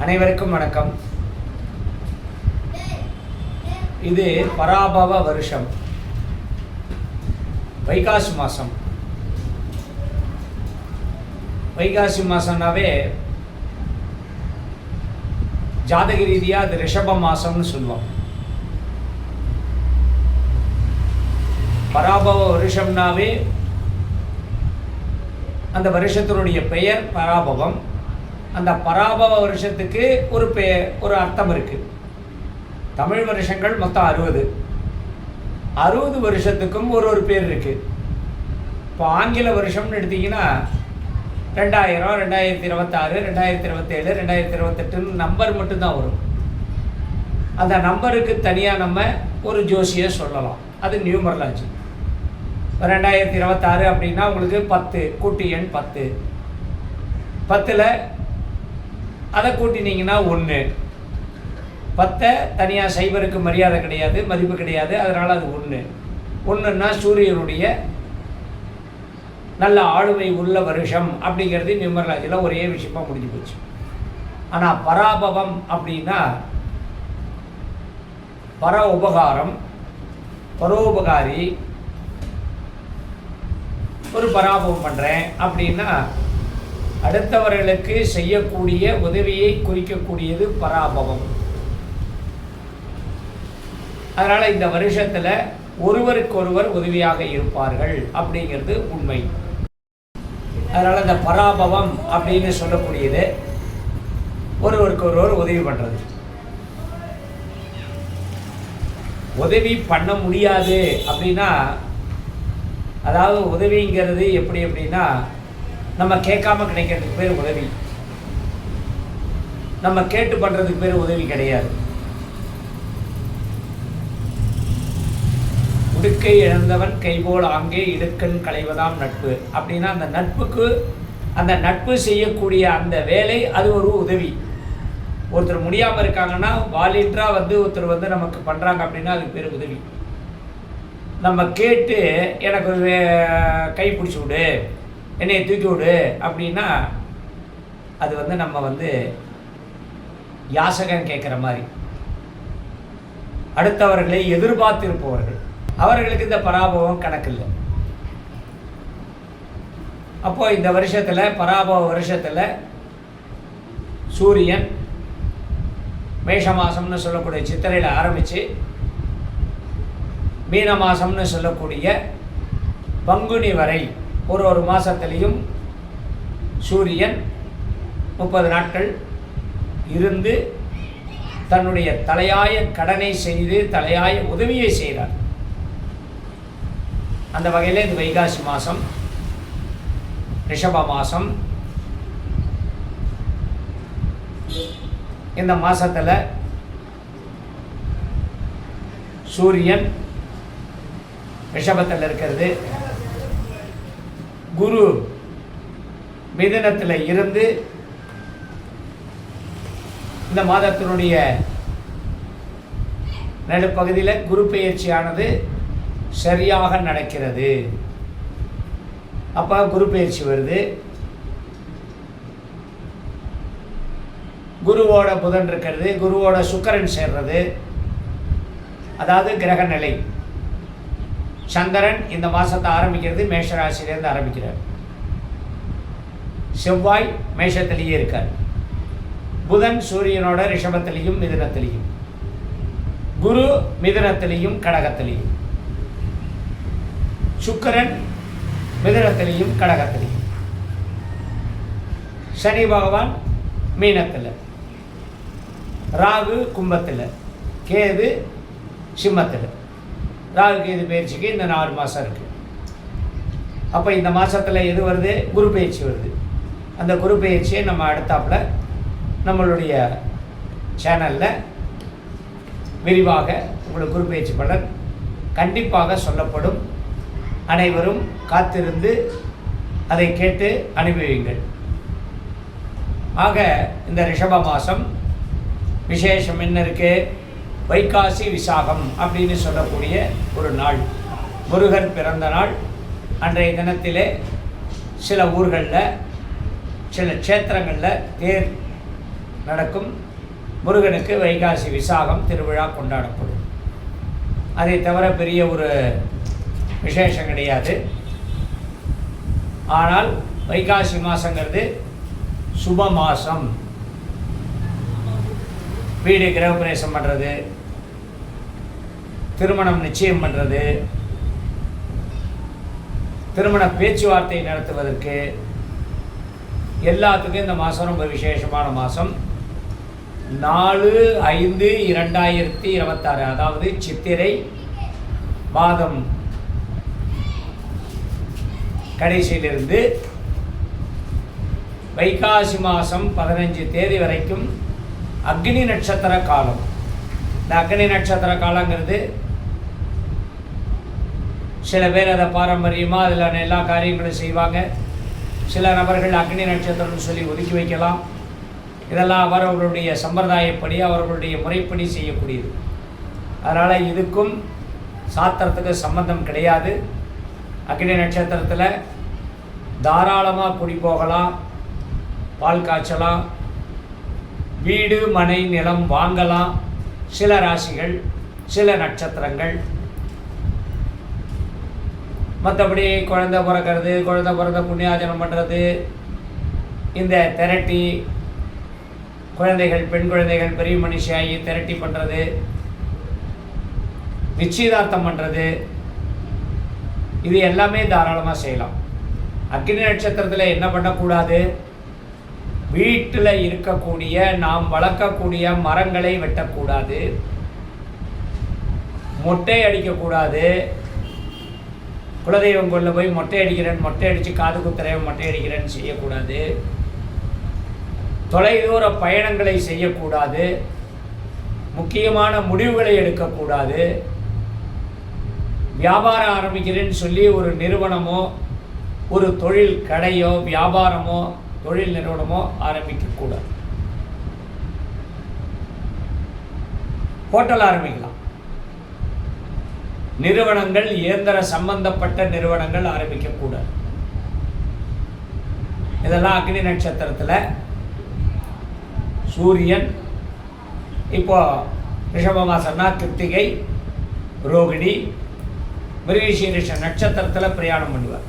அனைவருக்கும் வணக்கம். இது பராபவ வருஷம், வைகாசி மாதம். வைகாசி மாதம்னாவே ஜாதக ரீதியாக அது ரிஷப மாதம்னு சொல்லுவோம். பராபவ வருஷம்னாவே அந்த வருஷத்தினுடைய பெயர் பராபவம். அந்த பராபவ வருஷத்துக்கு ஒரு அர்த்தம் இருக்குது. தமிழ் வருஷங்கள் மொத்தம் 60 வருஷத்துக்கும் ஒரு பேர் இருக்குது. இப்போ ஆங்கில வருஷம்னு எடுத்திங்கன்னா 2000, 2026, 2027, 2028 நம்பர் மட்டும்தான் வரும். அந்த நம்பருக்கு தனியாக நம்ம ஒரு ஜோசியை சொல்லலாம். அது நியூமரலாஜி. 2026 அப்படின்னா உங்களுக்கு 10 கூட்டு எண் 10. 10ல் அதை கூட்டினீங்கன்னா 1. 10 தனியாக சைபருக்கு மரியாதை கிடையாது, மதிப்பு கிடையாது. அதனால் அது 1. 1ன்னா சூரியனுடைய நல்ல ஆளுமை உள்ள வருஷம் அப்படிங்கிறது நியூமரலாஜியில் ஒரே விஷயமாக முடிஞ்சு போச்சு. ஆனால் பராபவம் அப்படின்னா பர உபகாரம், பரோபகாரி, ஒரு பராபவம் பண்ணுறேன் அப்படின்னா அடுத்தவர்களுக்கு செய்யக்கூடிய உதவியை குறிக்கக்கூடியது பராபவம். அதனால் இந்த வருஷத்தில் ஒருவருக்கொருவர் உதவியாக இருப்பார்கள் அப்படிங்கிறது உண்மை. அதனால் இந்த பராபவம் அப்படின்னு சொல்லக்கூடியது ஒருவருக்கொருவர் உதவி பண்ணுறது. உதவி பண்ண முடியாது அப்படின்னா, அதாவது உதவிங்கிறது எப்படி அப்படின்னா, நம்ம கேட்காம கிடைக்கிறதுக்கு பேர் உதவி. நம்ம கேட்டு பண்ணுறதுக்கு பேர் உதவி கிடையாது. உடுக்கை இழந்தவன் கைபோல் ஆங்கே இடுக்கண் களைவதாம் நட்பு அப்படின்னா, அந்த நட்புக்கு அந்த நட்பு செய்யக்கூடிய அந்த வேலை அது ஒரு உதவி. ஒருத்தர் முடியாமல் இருக்காங்கன்னா வாலண்டியராக ஒருத்தர் நமக்கு பண்ணுறாங்க அப்படின்னா அதுக்கு பேர் உதவி. நம்ம கேட்டு எனக்கு கை பிடிச்சி விடு, என்னை தூக்கி விடு அப்படின்னா அது நம்ம யாசகம் கேட்குற மாதிரி. அடுத்தவர்களை எதிர்பார்த்திருப்பவர்கள், அவர்களுக்கு இந்த பராபவம் கணக்கில்லை. அப்போ இந்த வருஷத்தில் பராபவ வருஷத்தில் சூரியன் மேஷ மாதம்னு சொல்லக்கூடிய சித்திரையில் ஆரம்பித்து மீன மாதம்னு சொல்லக்கூடிய பங்குனி வரை ஒரு மாதத்துலேயும் சூரியன் 30 நாட்கள் இருந்து தன்னுடைய தலையாய கடனை செய்து தலையாய உதவியை செய்கிறார். அந்த வகையில் இந்த வைகாசி மாதம், ரிஷப மாதம், இந்த மாதத்தில் சூரியன் ரிஷபத்தில் இருக்கிறது, குரு மிதுனத்தில் இருந்து இந்த மாதத்தினுடைய நடுப்பகுதியில் குரு பெயர்ச்சியானது சரியாக நடக்கிறது. அப்போ குரு பெயர்ச்சி வருது. குருவோட புதன் இருக்கிறது, குருவோட சுக்கிரன் சேர்றது, அதாவது கிரக நிலை. சந்திரன் இந்த மாதத்தை ஆரம்பிக்கிறது மேஷராசிலேருந்து ஆரம்பிக்கிறார். செவ்வாய் மேஷத்திலேயே இருக்கார். புதன் சூரியனோட ரிஷபத்திலையும் மிதுனத்திலையும், குரு மிதுனத்திலையும் கடகத்திலையும், சுக்கிரன் மிதுனத்திலையும் கடகத்திலையும், சனி பகவான் மீனத்தில், ராகு கும்பத்தில், கேது சிம்மத்தில். ராகு கேது பயிற்சிக்கு இந்த 4 மாதம் இருக்குது. அப்போ இந்த மாதத்தில் எது வருது? குரு பயிற்சி வருது. அந்த குரு பயிற்சியை நம்ம அடுத்தாப்பில் நம்மளுடைய சேனலில் விரிவாக உங்களுக்கு குரு பயிற்சி பலன் கண்டிப்பாக சொல்லப்படும். அனைவரும் காத்திருந்து அதை கேட்டு அனுபவியுங்கள். ஆக இந்த ரிஷப மாதம் விசேஷம் என்ன இருக்குது? வைகாசி விசாகம் அப்படின்னு சொல்லக்கூடிய ஒரு நாள், முருகன் பிறந்த நாள். அன்றைய தினத்திலே சில ஊர்களில் சில க்ஷேத்திரங்களில் தேர் நடக்கும். முருகனுக்கு வைகாசி விசாகம் திருவிழா கொண்டாடப்படும். அதை தவிர பெரிய ஒரு விசேஷம் கிடையாது. ஆனால் வைகாசி மாதங்கிறது சுப மாதம். வீடு கிரகப்பிரவேசம் பண்ணுறது, திருமணம் நிச்சயம் பண்ணுறது, திருமண பேச்சுவார்த்தை நடத்துவதற்கு எல்லாத்துக்கும் இந்த மாதம் ரொம்ப விசேஷமான மாதம். 4/5/2026, அதாவது சித்திரை மாதம் கடைசியிலிருந்து வைகாசி மாதம் 15 தேதி வரைக்கும் அக்னி நட்சத்திர காலம். இந்த அக்னி நட்சத்திர காலங்கிறது சில பேர் அதை பாரம்பரியமாக அதில் எல்லா காரியங்களும் செய்வாங்க. சில நபர்கள் அக்னி நட்சத்திரம்னு சொல்லி ஒதுக்கி வைக்கலாம். இதெல்லாம் அவர்களுடைய சம்பிரதாயப்படி அவர்களுடைய முறைப்படி செய்யக்கூடியது. அதனால் இதுக்கும் சாத்திரத்துக்கு சம்பந்தம் கிடையாது. அக்னி நட்சத்திரத்தில் தாராளமாக குடி போகலாம், பால் காய்ச்சலாம், வீடு மனை நிலம் வாங்கலாம். சில ராசிகள், சில நட்சத்திரங்கள். மற்றபடி குழந்தை பிறக்கிறது, குழந்தை பிறந்த புண்ணியாஜனம் பண்ணுறது, இந்த திரட்டி குழந்தைகள், பெண் குழந்தைகள் பெரிய மனுஷியாகி திரட்டி பண்ணுறது, நிச்சயதார்த்தம் பண்ணுறது, இது எல்லாமே தாராளமாக செய்யலாம். அக்னி நட்சத்திரத்தில் என்ன பண்ணக்கூடாது? வீட்டில் இருக்கக்கூடிய நாம் வளர்க்கக்கூடிய மரங்களை வெட்டக்கூடாது, மொட்டை அடிக்கக்கூடாது. குலதெய்வம் கொள்ள போய் மொட்டை அடித்து காது குத்துறேன் மொட்டை அடிக்கிறேன்னு செய்யக்கூடாது. தொலைதூர பயணங்களை செய்யக்கூடாது. முக்கியமான முடிவுகளை எடுக்கக்கூடாது. வியாபாரம் ஆரம்பிக்கிறேன்னு சொல்லி ஒரு நிறுவனமோ ஒரு தொழில் கடையோ வியாபாரமோ தொழில் நிறுவனமோ ஆரம்பிக்கக்கூடாது. ஹோட்டல் ஆரம்பிக்கலாம். நிறுவனங்கள், இயந்திர சம்பந்தப்பட்ட நிறுவனங்கள் ஆரம்பிக்கக்கூடாது. இதெல்லாம் அக்னி நட்சத்திரத்தில் சூரியன் இப்போ ரிஷப மாசம்னா கிருத்திகை, ரோகிணி, மிருகசீரிஷ நட்சத்திரத்தில் பிரயாணம் பண்ணுவார்.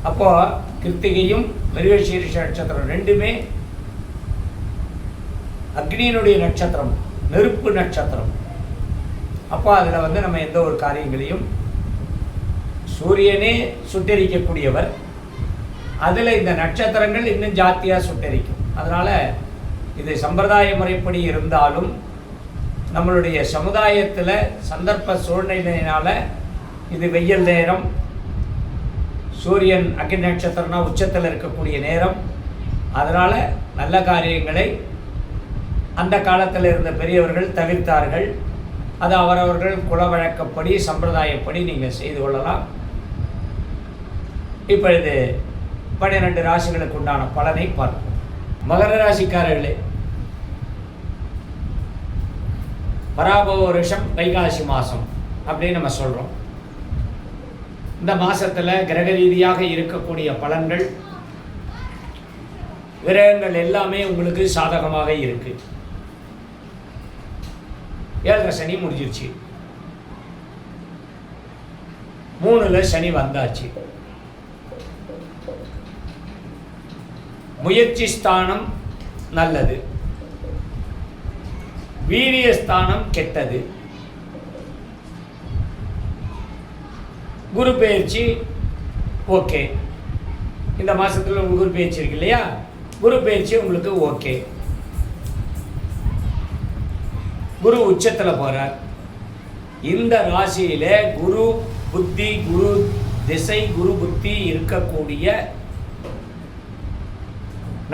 அப்போது கிருத்திகையும் மிருகசீரிஷ நட்சத்திரம் ரெண்டுமே அக்னியினுடைய நட்சத்திரம், நெருப்பு நட்சத்திரம். அப்போ அதில் நம்ம எந்த ஒரு காரியங்களையும் சூரியனே சுட்டெரிக்கக்கூடியவர், அதில் இந்த நட்சத்திரங்கள் இன்னும் ஜாத்தியாக சுட்டெரிக்கும். அதனால் இது சம்பிரதாய முறைப்படி இருந்தாலும் நம்மளுடைய சமுதாயத்தில் சந்தர்ப்ப சூழ்நிலையினால் இது வெயில் நேரம், சூரியன் அக்னி நட்சத்திரம்னா உச்சத்தில் இருக்கக்கூடிய நேரம். அதனால் நல்ல காரியங்களை அந்த காலத்தில் இருந்த பெரியவர்கள் தவிர்த்தார்கள். அது அவரவர்கள் குல வழக்கப்படி சம்பிரதாயப்படி நீங்கள் செய்து கொள்ளலாம். இப்பொழுது 12 ராசிகளுக்கு உண்டான பலனை பார்ப்போம். மகர ராசிக்காரர்களே, பராபவ வருஷம் வைகாசி மாதம் அப்படின்னு நம்ம சொல்கிறோம். இந்த மாதத்தில் கிரக ரீதியாக இருக்கக்கூடிய பலன்கள், கிரகங்கள் எல்லாமே உங்களுக்கு சாதகமாக இருக்குது. 7 சனி முடிஞ்சிருச்சு, 3 சனி வந்தாச்சு. முயற்சி ஸ்தானம் நல்லது, வீரியஸ்தானம் கெட்டது. குரு பயிற்சி ஓகே. இந்த மாதத்தில் குரு பயிற்சி இருக்கு இல்லையா, குரு பயிற்சி உங்களுக்கு ஓகே. குரு உச்சத்தில் போகிறார். இந்த ராசியில் குரு புத்தி, குரு திசை, குரு புத்தி இருக்கக்கூடிய,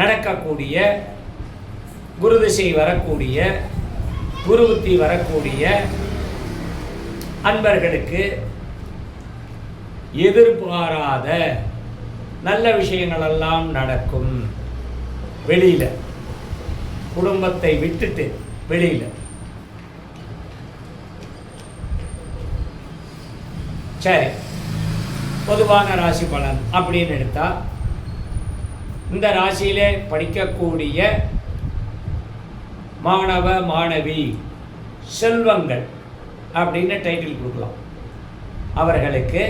நடக்கக்கூடிய, குரு திசை வரக்கூடிய, குரு புத்தி வரக்கூடிய அன்பர்களுக்கு எதிர்பாராத நல்ல விஷயங்களெல்லாம் நடக்கும். வெளியில், குடும்பத்தை விட்டுட்டு வெளியில். சரி, பொதுவான ராசி பலன் அப்படின்னு எடுத்தால், இந்த ராசியிலே படிக்கக்கூடிய மாணவ மாணவி செல்வங்கள் அப்படின்னு டைட்டில் கொடுக்கலாம். அவர்களுக்கு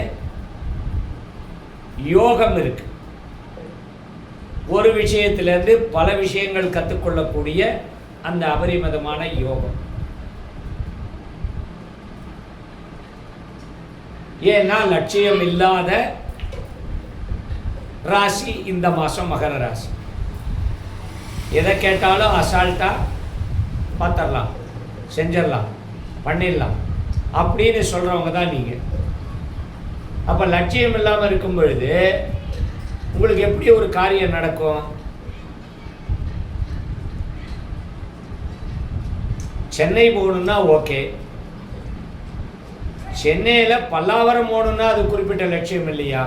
யோகம் இருக்கு. ஒரு விஷயத்திலிருந்து பல விஷயங்கள் கற்றுக்கொள்ளக்கூடிய அந்த அபரிமிதமான யோகம். ஏன்னா லட்சியம் இல்லாத ராசி இந்த மாதம் மகர ராசி. எதை கேட்டாலும் அசால்ட்டாக பார்த்துடலாம், செஞ்சிடலாம், பண்ணிடலாம் அப்படின்னு சொல்கிறவங்க தான் நீங்கள். அப்போ லட்சியம் இல்லாமல் இருக்கும் பொழுது உங்களுக்கு எப்படி ஒரு காரியம் நடக்கும்? சென்னை போகணுன்னா ஓகே, சென்னையில் பல்லாவரம் போகணுன்னா அது குறிப்பிட்ட லட்சியம் இல்லையா?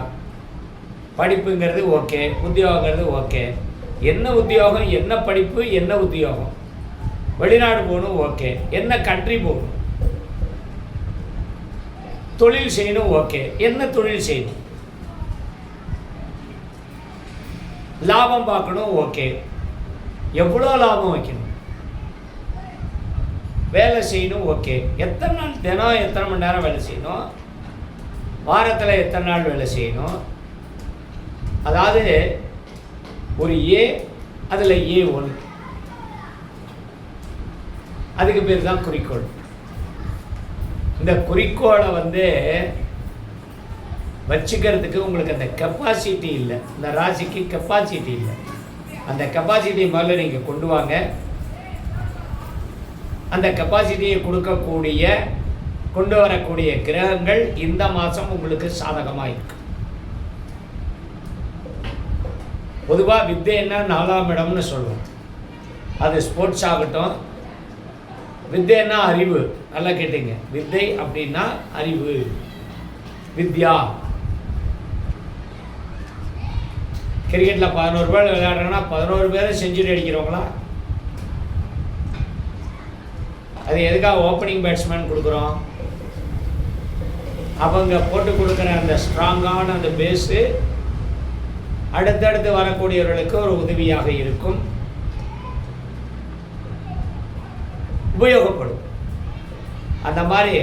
படிப்புங்கிறது ஓகே, உத்தியோகங்கிறது ஓகே. என்ன உத்தியோகம், என்ன படிப்பு, என்ன உத்தியோகம்? வெளிநாடு போகணும் ஓகே, என்ன கண்ட்ரி போகணும்? தொழில் செய்யணும் ஓகே, என்ன தொழில் செய்யணும்? லாபம் பார்க்கணும் ஓகே, எவ்வளோ லாபம் வைக்கணும்? வேலை செய்யணும் ஓகே, எத்தனை நாள், தினம் எத்தனை மணி நேரம் வேலை செய்யணும், வாரத்தில் எத்தனை நாள் வேலை செய்யணும்? அதாவது ஒரு ஏ, அதில் A1, அதுக்கு பேர் தான் குறிக்கோள். இந்த குறிக்கோளை வச்சுக்கிறதுக்கு உங்களுக்கு அந்த கெப்பாசிட்டி இல்லை. இந்த ராசிக்கு கெப்பாசிட்டி இல்லை. அந்த கெப்பாசிட்டியை முதல்ல நீங்கள் கொண்டு வாங்க. அந்த கெப்பாசிட்டியை கொண்டு வரக்கூடிய கிரகங்கள் இந்த மாதம் உங்களுக்கு சாதகமாக இருக்கு. பொதுவாக வித்தைன்னா 4ஆம் இடம்னு சொல்லுவோம். அது ஸ்போர்ட்ஸ் ஆகட்டும், வித்தைன்னா அறிவு. நல்லா கேட்டீங்க, வித்தை அப்படின்னா அறிவு, வித்யா. கிரிக்கெட்டில் 11 பேர் விளையாடுறாங்கன்னா 11 பேரை செஞ்சுரி அடிக்கிறவங்களா? அது எதுக்காக ஓப்பனிங் பேட்ஸ்மேன் கொடுக்குறோம்? அவங்க போட்டு கொடுக்குற அந்த ஸ்ட்ராங்கான அந்த பேஸு அடுத்தடுத்து வரக்கூடியவர்களுக்கு ஒரு உதவியாக இருக்கும், உபயோகப்படும். அந்த மாதிரி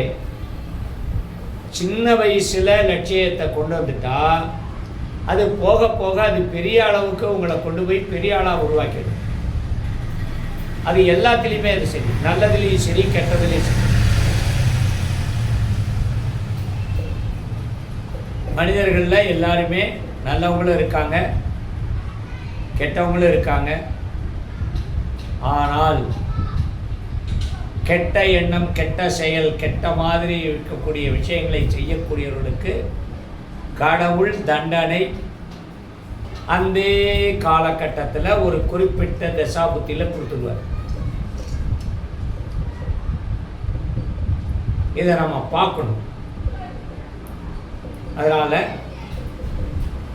சின்ன வயசில் லட்சியத்தை கொண்டு வந்துட்டா அது போக போக அது பெரிய அளவுக்கு உங்களை கொண்டு போய் பெரிய ஆளாக உருவாக்கிடும். அது எல்லாத்துலேயுமே அது சரி, நல்லதுலேயும் சரி, கெட்டதுலேயும் சரி. மனிதர்களில் எல்லாருமே நல்லவங்களும் இருக்காங்க, கெட்டவங்களும் இருக்காங்க. ஆனால் கெட்ட எண்ணம், கெட்ட செயல், கெட்ட மாதிரி இருக்கக்கூடிய விஷயங்களை செய்யக்கூடியவர்களுக்கு கடவுள் தண்டனை அந்த காலகட்டத்தில் ஒரு குறிப்பிட்ட தசாபுத்தியில் கொடுத்துருவார். இதை நம்ம பார்க்கணும். அதனால்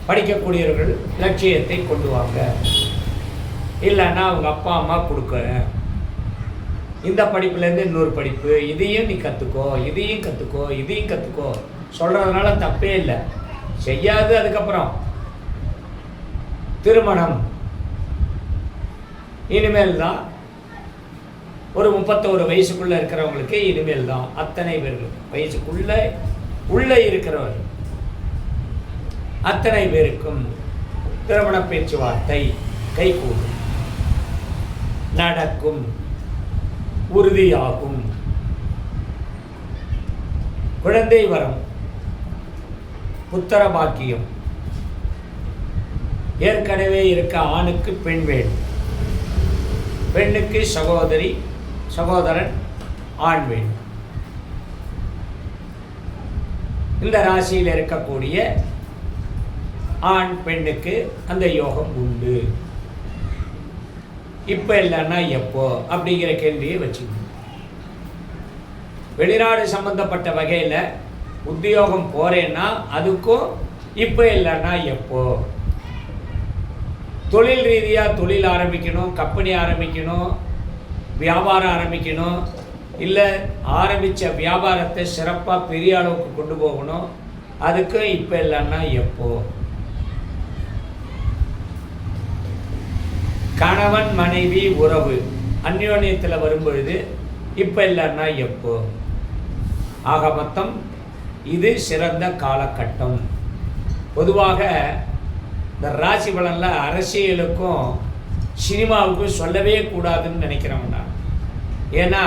படிக்கக்கூடியவர்கள் லட்சியத்தை கொண்டு வாங்க. இல்லைன்னா அவங்க அப்பா அம்மா கொடுக்க, இந்த படிப்புலேருந்து இன்னொரு படிப்பு, இதையும் நீ கற்றுக்கோ, இதையும் கற்றுக்கோ, இதையும் கற்றுக்கோ சொல்கிறதுனால தப்பே இல்லை. செய்யாது. அதுக்கப்புறம் திருமணம் இனிமேல் தான். ஒரு 31 வயசுக்குள்ளே இருக்கிறவங்களுக்கு இனிமேல் தான். அத்தனை பேர்கள் வயசுக்குள்ளே உள்ளே இருக்கிறவர் அத்தனை பேருக்கும் திருமண பேச்சுவார்த்தை கைகூடும், நடக்கும், உறுதியாகும். குழந்தை வரம், புத்திர பாக்கியம். ஏற்கனவே இருக்க ஆணுக்கு பெண் வேணும், பெண்ணுக்கு சகோதரன் ஆண் வேணும். இந்த ராசியில் இருக்கக்கூடிய ஆண் பெண்ணுக்கு அந்த யோகம் உண்டு. இப்போ இல்லைன்னா எப்போ அப்படிங்கிற கேள்வியை வச்சுக்கணும். வெளிநாடு சம்பந்தப்பட்ட வகையில் உத்தியோகம் போகிறேன்னா அதுக்கும் இப்போ இல்லைன்னா எப்போ. தொழில் ரீதியாக தொழில் ஆரம்பிக்கணும், கம்பெனி ஆரம்பிக்கணும், வியாபாரம் ஆரம்பிக்கணும், இல்லை ஆரம்பித்த வியாபாரத்தை சிறப்பாக பெரிய அளவுக்கு கொண்டு போகணும், அதுக்கும் இப்போ இல்லைன்னா எப்போ. கணவன் மனைவி உறவு அந்யோன்யத்தில் வரும்பொழுது இப்போ இல்லைன்னா எப்போ. ஆக மொத்தம் இது சிறந்த காலகட்டம். பொதுவாக இந்த ராசி பலனில் அரசியலுக்கும் சினிமாவுக்கும் சொல்லவே கூடாதுன்னு நினைக்கிறவங்க நான். ஏன்னா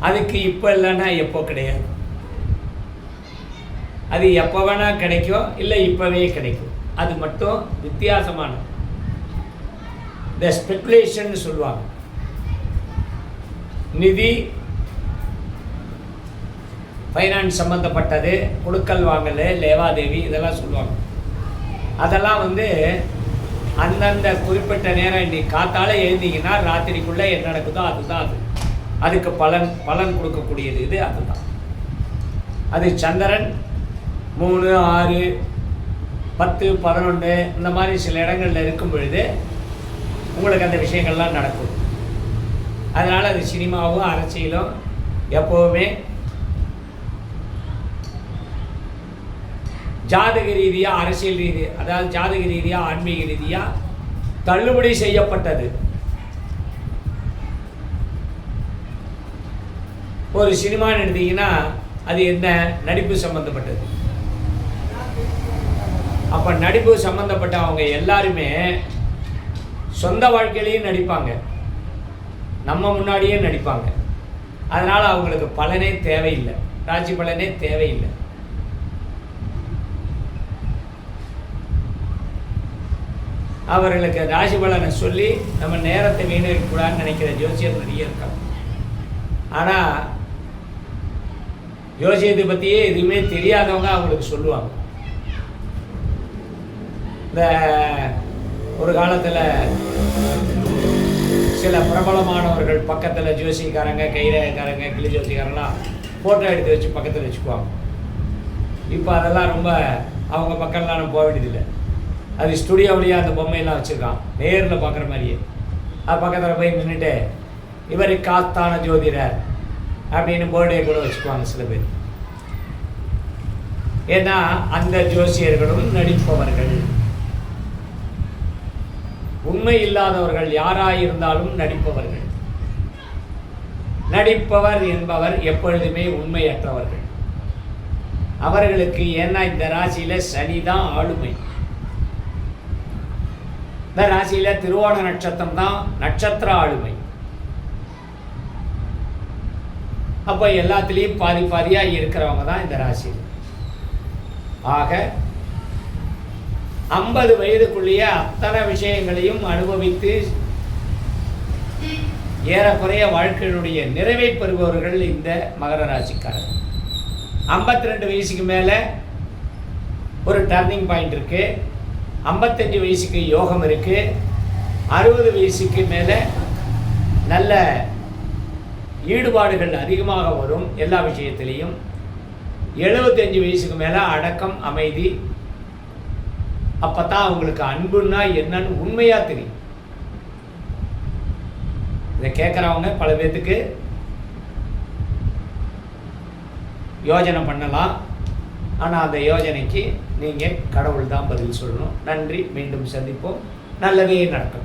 அதுக்கு இப்போ இல்லைன்னா எப்போ கிடையாது. அது எப்போ வேணால் கிடைக்கும், இல்லை இப்போவே கிடைக்கும். அது மட்டும் வித்தியாசமானது. இந்த ஸ்பெக்குலேஷன் சொல்லுவாங்க. நிதி, ஃபைனான்ஸ் சம்மந்தப்பட்டது, கொடுக்கல் வாங்கல், லேவாதேவி, இதெல்லாம் சொல்லுவாங்க. அதெல்லாம் அந்தந்த குறிப்பிட்ட நேரம் இன்றைக்கி காத்தால எழுந்தீங்கன்னா ராத்திரிக்குள்ளே என்ன நடக்குதோ அதுதான் அது. அதுக்கு பலன் கொடுக்கக்கூடியது இது. அதுதான் அது. சந்திரன் 3, 6, 10, 11 இந்த மாதிரி சில இடங்களில் இருக்கும் பொழுது உங்களுக்கு அந்த விஷயங்கள்லாம் நடக்கும். அதனால் அது சினிமாவும் அரசியலும் எப்போவுமே ஜாதக ரீதியாக, அரசியல் ரீதியாக, அதாவது ஜாதக ரீதியாக, ஆன்மீக ரீதியாக தள்ளுபடி செய்யப்பட்டது. ஒரு சினிமான்னு எடுத்தீங்கன்னா அது என்ன, நடிப்பு சம்மந்தப்பட்டது. அப்போ நடிப்பு சம்மந்தப்பட்ட அவங்க எல்லாருமே சொந்த வாழ்க்கையிலையும் நடிப்பாங்க, நம்ம முன்னாடியே நடிப்பாங்க. அதனால் அவங்களுக்கு பலனே தேவையில்லை, ராசி பலனே தேவையில்லை. அவர்களுக்கு ராசி பலனை சொல்லி நம்ம நேரத்தை வீணடிக்கக்கூடாதுன்னு நினைக்கிற ஜோசியர் நிறைய இருக்காங்க. ஆனால் ஜோசியத்தை பற்றியே எதுவுமே தெரியாதவங்க அவங்களுக்கு சொல்லுவாங்க. இந்த ஒரு காலத்தில் சில பிரபலமானவர்கள் பக்கத்தில் ஜோசியக்காரங்க, கைரேகைக்காரங்க, கிளி ஜோசியக்காரங்களாம் ஃபோட்டோ எடுத்து வச்சு பக்கத்தில் வச்சுக்குவாங்க. இப்போ அதெல்லாம் ரொம்ப அவங்க பக்கம்லாம் நம்ம போக வேண்டியதில்லை. அது ஸ்டுடியோவிலேயே அந்த பொம்மையெல்லாம் வச்சுருக்கான், நேரில் பார்க்குற மாதிரியே. அது பக்கத்தில் போய் நின்றுட்டு இவர் காத்தான ஜோதிடர் அப்படின்னு போர்டே கூட வச்சுக்குவாங்க சில பேர். ஏன்னா அந்த ஜோசியர்களும் நடிப்பவர்கள். உண்மை இல்லாதவர்கள் யாராயிருந்தாலும் நடிப்பவர்கள். நடிப்பவர் என்பவர் எப்பொழுதுமே உண்மையற்றவர்கள். அவர்களுக்கு ஏன்னா இந்த ராசியில் சனி தான் ஆளுமை. இந்த ராசியில் திருவோண நட்சத்திரம் தான் நட்சத்திர ஆளுமை. அப்போ எல்லாத்துலேயும் பாதி பாதியாக இருக்கிறவங்க தான் இந்த ராசியில். ஆக 50 வயதுக்குள்ளேயே அத்தனை விஷயங்களையும் அனுபவித்து ஏறக்குறைய வாழ்க்கையினுடைய நிறைவை பெறுபவர்கள் இந்த மகர ராசிக்காரர்கள். 52 வயசுக்கு மேலே ஒரு டர்னிங் பாயிண்ட் இருக்குது. 55 வயசுக்கு யோகம் இருக்குது. 60 வயசுக்கு மேலே நல்ல ஈடுபாடுகள் அதிகமாக வரும் எல்லா விஷயத்திலையும். 75 வயசுக்கு மேலே அடக்கம், அமைதி. அப்போ தான் அவங்களுக்கு அன்புன்னா என்னன்னு உண்மையாக தெரியும். இதை கேட்குறவங்க பல பேர்த்துக்கு யோஜனை பண்ணலாம். ஆனால் அந்த யோஜனைக்கு நீங்கள் கடவுள் தான் பதில் சொல்லணும். நன்றி. மீண்டும் சந்திப்போம். நல்லதே நடக்கும்.